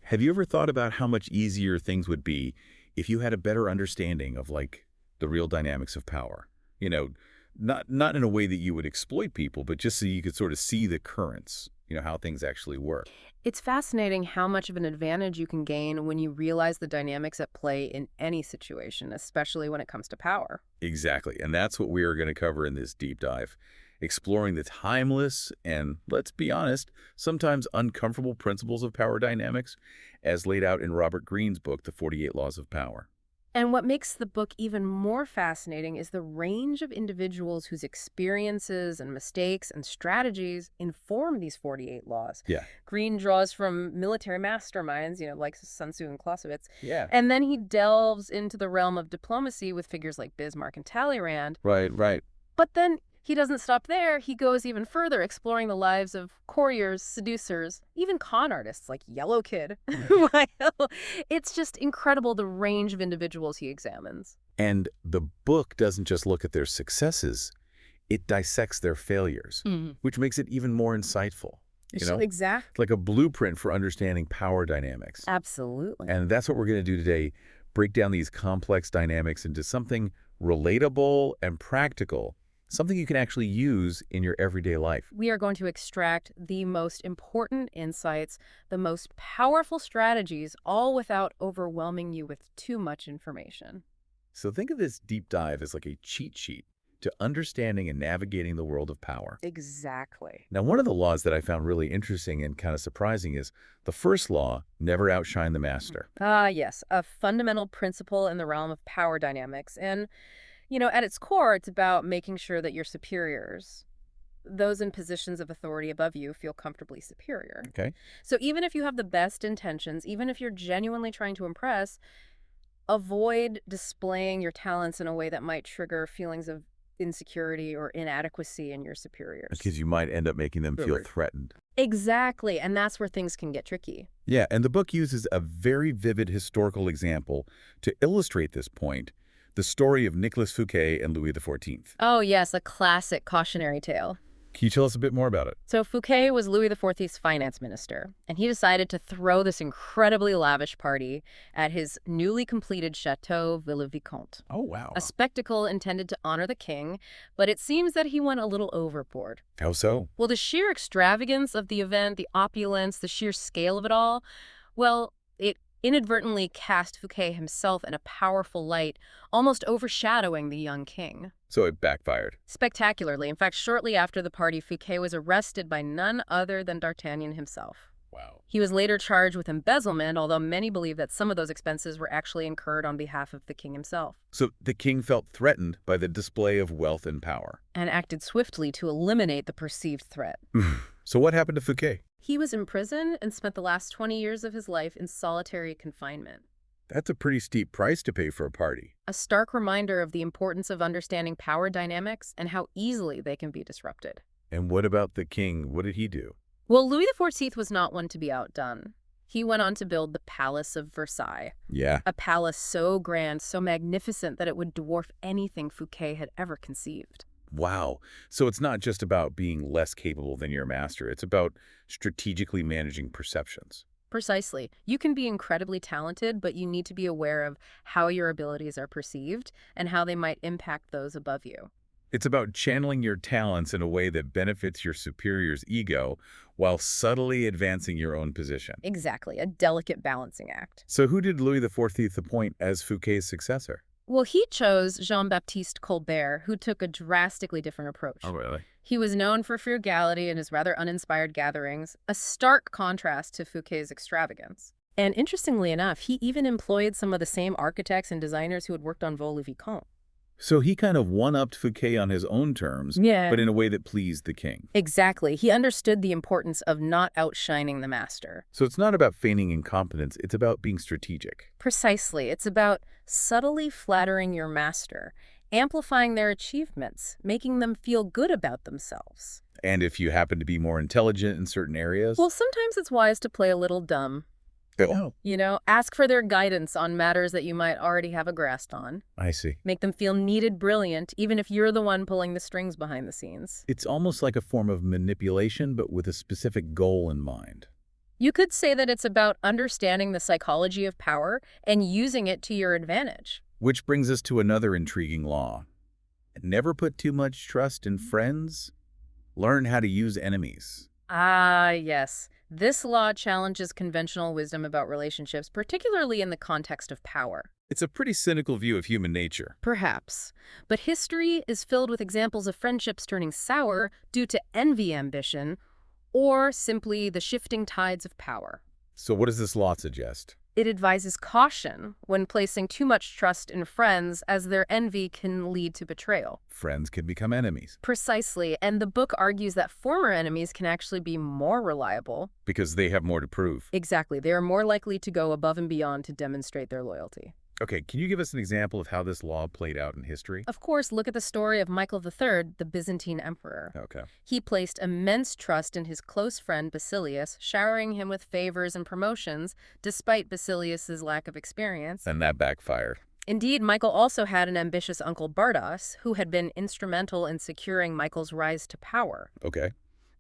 Have you ever thought about how much easier things would be if you had a better understanding of, like, the real dynamics of power? You know, not in a way that you would exploit people, but just so you could sort of see the currents, how things actually work. It's fascinating how much of an advantage you can gain when you realize the dynamics at play in any situation, especially when it comes to power. Exactly. And that's what we are going to cover in this deep dive, exploring the timeless and, let's be honest, sometimes uncomfortable principles of power dynamics as laid out in Robert Greene's book, The 48 Laws of Power. And what makes the book even more fascinating is the range of individuals whose experiences and mistakes and strategies inform these 48 laws. Yeah. Greene draws from military masterminds, like Sun Tzu and Clausewitz, Yeah. and then he delves into the realm of diplomacy with figures like Bismarck and Talleyrand. Right, right. But then he doesn't stop there. He goes even further, exploring the lives of courtiers, seducers, even con artists like Yellow Kid. It's just incredible the range of individuals he examines. And the book doesn't just look at their successes, it dissects their failures, which makes it even more insightful. Exactly. Like a blueprint for understanding power dynamics. Absolutely. And that's what we're going to do today, break down these complex dynamics into something relatable and practical, something you can actually use in your everyday life. We are going to extract the most important insights, the most powerful strategies, all without overwhelming you with too much information. So think of this deep dive as like a cheat sheet to understanding and navigating the world of power. Exactly. Now, one of the laws that I found really interesting and kind of surprising is the first law, never outshine the master. Yes, a fundamental principle in the realm of power dynamics. And at its core, it's about making sure that your superiors, those in positions of authority above you, feel comfortably superior. Okay. So even if you have the best intentions, even if you're genuinely trying to impress, avoid displaying your talents in a way that might trigger feelings of insecurity or inadequacy in your superiors. Because you might end up making them feel Right. threatened. Exactly, and that's where things can get tricky. Yeah, and the book uses a very vivid historical example to illustrate this point, the story of Nicolas Fouquet and Louis XIV. Oh yes, a classic cautionary tale. Can you tell us a bit more about it? So Fouquet was Louis XIV's finance minister, and he decided to throw this incredibly lavish party at his newly completed Chateau Villa-Vicomte. Oh, wow. A spectacle intended to honor the king, but it seems that he went a little overboard. How so? Well, the sheer extravagance of the event, the opulence, the sheer scale of it all, well, it inadvertently cast Fouquet himself in a powerful light, almost overshadowing the young king. So it backfired. Spectacularly. In fact, shortly after the party, Fouquet was arrested by none other than D'Artagnan himself. Wow. He was later charged with embezzlement, although many believe that some of those expenses were actually incurred on behalf of the king himself, So the king felt threatened by the display of wealth and power. and acted swiftly to eliminate the perceived threat. So what happened to Fouquet? He was imprisoned and spent the last 20 years of his life in solitary confinement. That's a pretty steep price to pay for a party. A stark reminder of the importance of understanding power dynamics and how easily they can be disrupted. And what about the king? What did he do? Well, Louis XIV was not one to be outdone. He went on to build the Palace of Versailles, Yeah. a palace so grand, so magnificent that it would dwarf anything Fouquet had ever conceived. Wow. So it's not just about being less capable than your master. It's about strategically managing perceptions. Precisely. You can be incredibly talented, but you need to be aware of how your abilities are perceived and how they might impact those above you. It's about channeling your talents in a way that benefits your superior's ego while subtly advancing your own position. Exactly, a delicate balancing act. So who did Louis XIV appoint as Fouquet's successor? Well, he chose Jean-Baptiste Colbert, who took a drastically different approach. Really? He was known for frugality and his rather uninspired gatherings, a stark contrast to Fouquet's extravagance. And interestingly enough, he even employed some of the same architects and designers who had worked on Vaux-le-Vicomte. So he kind of one-upped Fouquet on his own terms, Yeah. but in a way that pleased the king. Exactly. He understood the importance of not outshining the master. So it's not about feigning incompetence, it's about being strategic. Precisely. It's about subtly flattering your master, amplifying their achievements, making them feel good about themselves. And if you happen to be more intelligent in certain areas... Well, sometimes it's wise to play a little dumb. Oh, Ask for their guidance on matters that you might already have a grasp on. I see. Make them feel needed brilliant, even if you're the one pulling the strings behind the scenes. It's almost like a form of manipulation, but with a specific goal in mind. You could say that it's about understanding the psychology of power and using it to your advantage. Which brings us to another intriguing law. Never put too much trust in friends. Learn how to use enemies. Ah, yes. This law challenges conventional wisdom about relationships, particularly in the context of power. It's a pretty cynical view of human nature. Perhaps. But history is filled with examples of friendships turning sour due to envy ambition or simply the shifting tides of power. So what does this law suggest? It advises caution when placing too much trust in friends, as their envy can lead to betrayal. Friends can become enemies Precisely, and the book argues that former enemies can actually be more reliable. because they have more to prove. Exactly, they are more likely to go above and beyond to demonstrate their loyalty. Okay, can you give us an example of how this law played out in history? Of course, look at the story of Michael III, the Byzantine emperor. Okay. He placed immense trust in his close friend Basilius, showering him with favors and promotions, despite Basilius's lack of experience. And that backfired. Indeed, Michael also had an ambitious uncle Bardas, who had been instrumental in securing Michael's rise to power. Okay.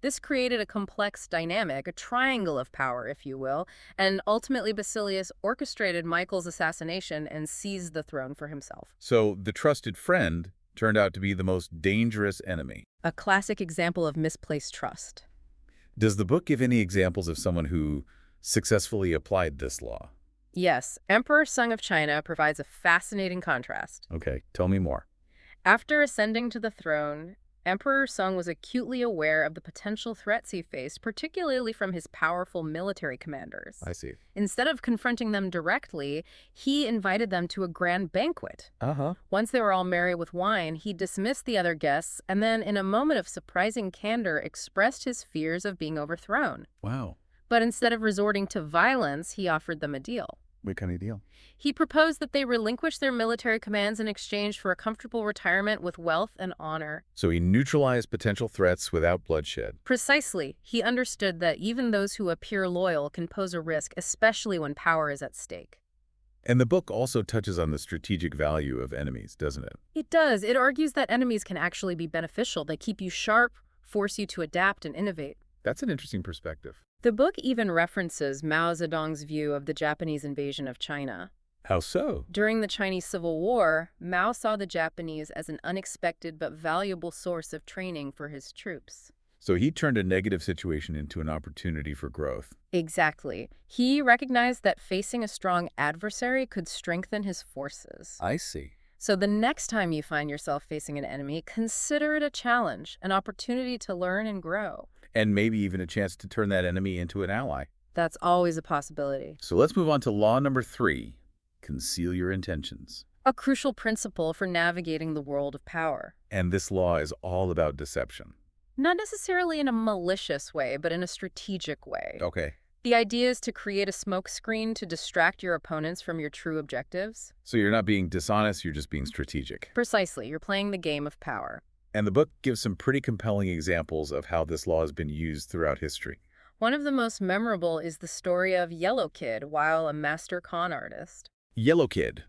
This created a complex dynamic, a triangle of power, if you will, and ultimately Basilius orchestrated Michael's assassination and seized the throne for himself. So the trusted friend turned out to be the most dangerous enemy. A classic example of misplaced trust. Does the book give any examples of someone who successfully applied this law? Yes, Emperor Sung of China provides a fascinating contrast. Okay, tell me more. After ascending to the throne, Emperor Sung was acutely aware of the potential threats he faced, particularly from his powerful military commanders. I see. Instead of confronting them directly, he invited them to a grand banquet. Uh-huh. Once they were all merry with wine, he dismissed the other guests and then, in a moment of surprising candor, expressed his fears of being overthrown. Wow. But instead of resorting to violence, he offered them a deal. What kind of deal? He proposed that they relinquish their military commands in exchange for a comfortable retirement with wealth and honor. So he neutralized potential threats without bloodshed. Precisely. He understood that even those who appear loyal can pose a risk, especially when power is at stake. And the book also touches on the strategic value of enemies, doesn't it? It does. It argues that enemies can actually be beneficial. They keep you sharp, force you to adapt and innovate. That's an interesting perspective. The book even references Mao Zedong's view of the Japanese invasion of China. How so? During the Chinese Civil War, Mao saw the Japanese as an unexpected but valuable source of training for his troops. So he turned a negative situation into an opportunity for growth. Exactly. He recognized that facing a strong adversary could strengthen his forces. I see. So the next time you find yourself facing an enemy, consider it a challenge, an opportunity to learn and grow. And maybe even a chance to turn that enemy into an ally. That's always a possibility. So let's move on to law number 3. Conceal your intentions. A crucial principle for navigating the world of power. And this law is all about deception. Not necessarily in a malicious way, but in a strategic way. Okay. The idea is to create a smokescreen to distract your opponents from your true objectives. So you're not being dishonest, you're just being strategic. Precisely, you're playing the game of power. And the book gives some pretty compelling examples of how this law has been used throughout history. One of the most memorable is the story of Yellow Kid, while a master con artist. Yellow Kid.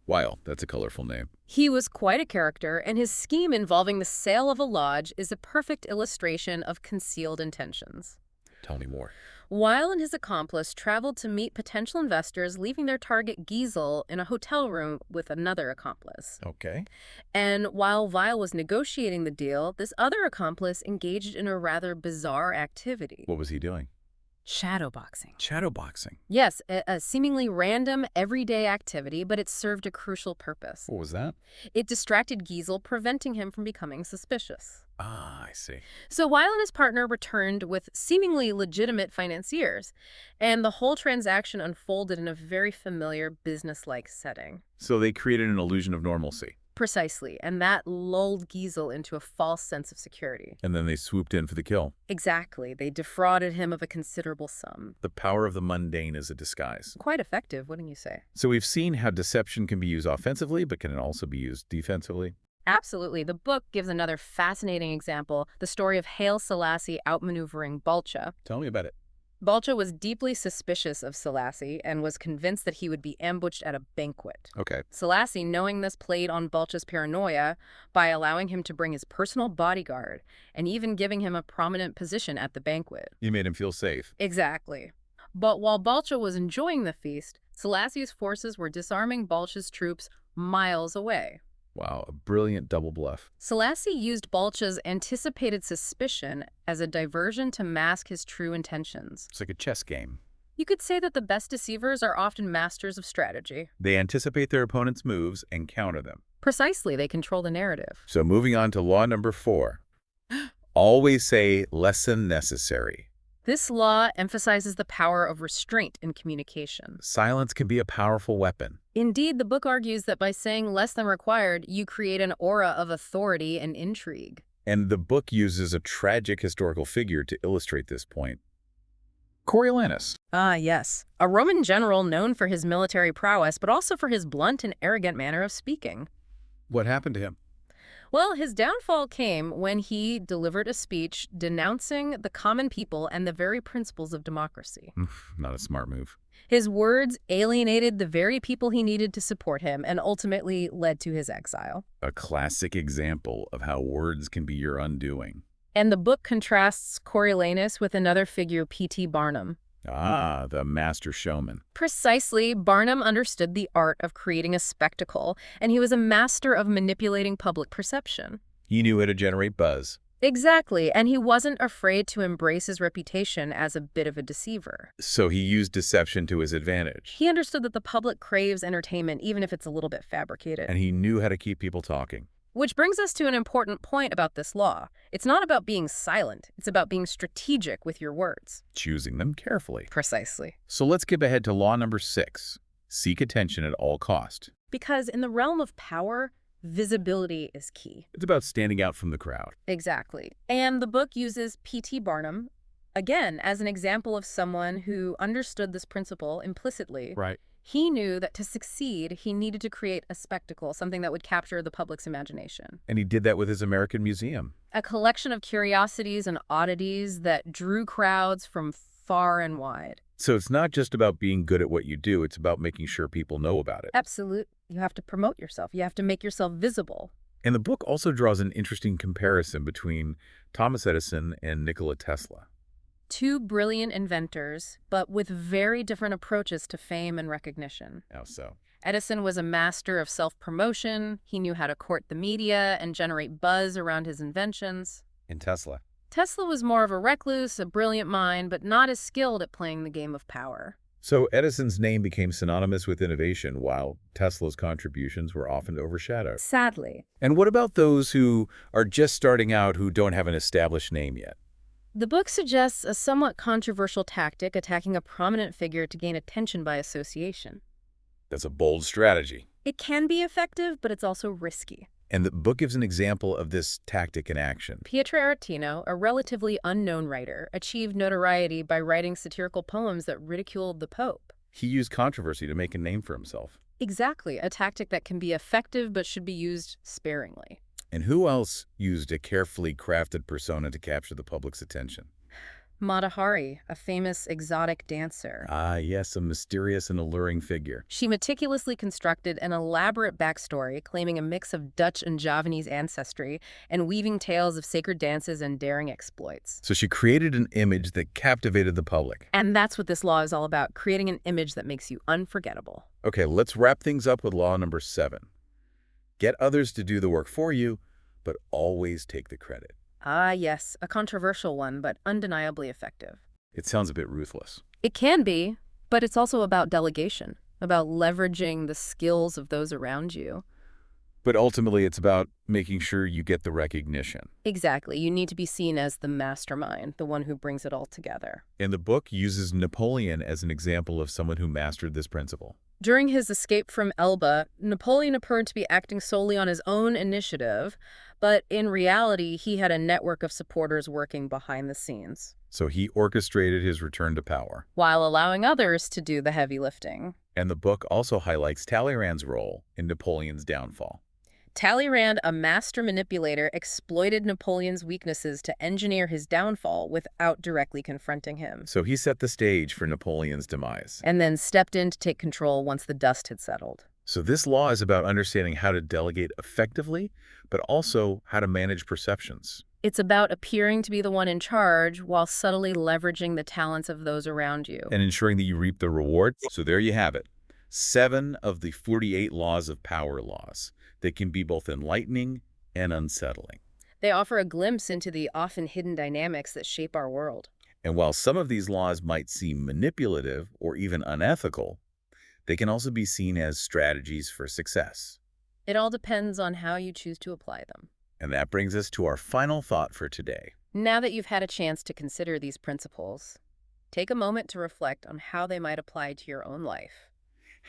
Wow, that's a colorful name. He was quite a character, and his scheme involving the sale of a lodge is a perfect illustration of concealed intentions. Tell me more. Weil and his accomplice traveled to meet potential investors, leaving their target Giesel in a hotel room with another accomplice. Okay. And while Weil was negotiating the deal, this other accomplice engaged in a rather bizarre activity. What was he doing? Shadowboxing. Shadowboxing. Yes, a seemingly random, everyday activity, but it served a crucial purpose. What was that? It distracted Giesel, preventing him from becoming suspicious. Ah, I see. So Weil and his partner returned with seemingly legitimate financiers, and the whole transaction unfolded in a very familiar business-like setting. So they created an illusion of normalcy. Precisely, and that lulled Giesel into a false sense of security. And then they swooped in for the kill. Exactly. They defrauded him of a considerable sum. The power of the mundane is a disguise. Quite effective, wouldn't you say? So we've seen how deception can be used offensively, but can it also be used defensively? Absolutely. The book gives another fascinating example, the story of Haile Selassie outmaneuvering Balcha. Tell me about it. Balcha was deeply suspicious of Selassie and was convinced that he would be ambushed at a banquet. Okay. Selassie, knowing this, played on Balcha's paranoia by allowing him to bring his personal bodyguard and even giving him a prominent position at the banquet. You made him feel safe. Exactly. But while Balcha was enjoying the feast, Selassie's forces were disarming Balcha's troops miles away. Wow, a brilliant double bluff. Selassie used Balcha's anticipated suspicion as a diversion to mask his true intentions. It's like a chess game. You could say that the best deceivers are often masters of strategy. They anticipate their opponent's moves and counter them. Precisely, they control the narrative. So moving on to law number 4. Always say less than necessary. This law emphasizes the power of restraint in communication. Silence can be a powerful weapon. Indeed, the book argues that by saying less than required, you create an aura of authority and intrigue. And the book uses a tragic historical figure to illustrate this point. Coriolanus. Ah, yes. A Roman general known for his military prowess, but also for his blunt and arrogant manner of speaking. What happened to him? Well, his downfall came when he delivered a speech denouncing the common people and the very principles of democracy. Not a smart move. His words alienated the very people he needed to support him and ultimately led to his exile. A classic example of how words can be your undoing. And the book contrasts Coriolanus with another figure, P.T. Barnum. Ah, the master showman. Precisely, Barnum understood the art of creating a spectacle, and he was a master of manipulating public perception. He knew how to generate buzz. Exactly, and he wasn't afraid to embrace his reputation as a bit of a deceiver. So he used deception to his advantage. He understood that the public craves entertainment, even if it's a little bit fabricated. And he knew how to keep people talking. Which brings us to an important point about this law. It's not about being silent. It's about being strategic with your words. Choosing them carefully. Precisely. So let's skip ahead to law number 6. Seek attention at all cost. Because in the realm of power, visibility is key. It's about standing out from the crowd. Exactly. And the book uses P.T. Barnum, again, as an example of someone who understood this principle implicitly. Right. He knew that to succeed, he needed to create a spectacle, something that would capture the public's imagination. And he did that with his American Museum. A collection of curiosities and oddities that drew crowds from far and wide. So it's not just about being good at what you do, it's about making sure people know about it. Absolutely. You have to promote yourself. You have to make yourself visible. And the book also draws an interesting comparison between Thomas Edison and Nikola Tesla. Two brilliant inventors, but with very different approaches to fame and recognition. How so? Edison was a master of self-promotion. He knew how to court the media and generate buzz around his inventions. And Tesla? Tesla was more of a recluse, a brilliant mind, but not as skilled at playing the game of power. So Edison's name became synonymous with innovation, while Tesla's contributions were often overshadowed. Sadly. And what about those who are just starting out who don't have an established name yet? The book suggests a somewhat controversial tactic, attacking a prominent figure to gain attention by association. That's a bold strategy. It can be effective, but it's also risky. And the book gives an example of this tactic in action. Pietro Aretino, a relatively unknown writer, achieved notoriety by writing satirical poems that ridiculed the Pope. He used controversy to make a name for himself. Exactly, a tactic that can be effective but should be used sparingly. And who else used a carefully crafted persona to capture the public's attention? Mata Hari, a famous exotic dancer. Ah, yes, a mysterious and alluring figure. She meticulously constructed an elaborate backstory claiming a mix of Dutch and Javanese ancestry and weaving tales of sacred dances and daring exploits. So she created an image that captivated the public. And that's what this law is all about, creating an image that makes you unforgettable. Okay, let's wrap things up with law number 7. Get others to do the work for you, but always take the credit. Ah, yes, a controversial one, but undeniably effective. It sounds a bit ruthless. It can be, but it's also about delegation, about leveraging the skills of those around you. But ultimately, it's about making sure you get the recognition. Exactly. You need to be seen as the mastermind, the one who brings it all together. And the book uses Napoleon as an example of someone who mastered this principle. During his escape from Elba, Napoleon appeared to be acting solely on his own initiative, but in reality, he had a network of supporters working behind the scenes, So he orchestrated his return to power. while allowing others to do the heavy lifting. And the book also highlights Talleyrand's role in Napoleon's downfall. Talleyrand, a master manipulator, exploited Napoleon's weaknesses to engineer his downfall without directly confronting him, So he set the stage for Napoleon's demise. and then stepped in to take control once the dust had settled. So this law is about understanding how to delegate effectively, but also how to manage perceptions. It's about appearing to be the one in charge while subtly leveraging the talents of those around you. And ensuring that you reap the reward. So there you have it. 7 of the 48 laws of power laws that can be both enlightening and unsettling. They offer a glimpse into the often hidden dynamics that shape our world. And while some of these laws might seem manipulative or even unethical, they can also be seen as strategies for success. It all depends on how you choose to apply them. And that brings us to our final thought for today. Now that you've had a chance to consider these principles, take a moment to reflect on how they might apply to your own life.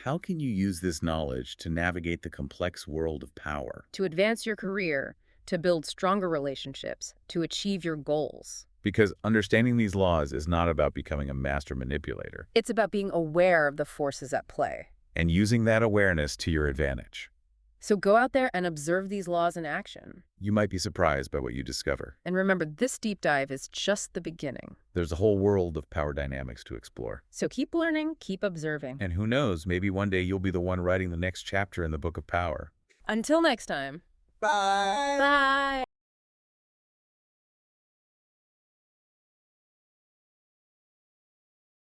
How can you use this knowledge to navigate the complex world of power? To advance your career, to build stronger relationships, to achieve your goals. Because understanding these laws is not about becoming a master manipulator, It's about being aware of the forces at play. and using that awareness to your advantage. So go out there and observe these laws in action. You might be surprised by what you discover. And remember, this deep dive is just the beginning. There's a whole world of power dynamics to explore. So keep learning, keep observing. And who knows, maybe one day you'll be the one writing the next chapter in the Book of Power. Until next time. Bye! Bye.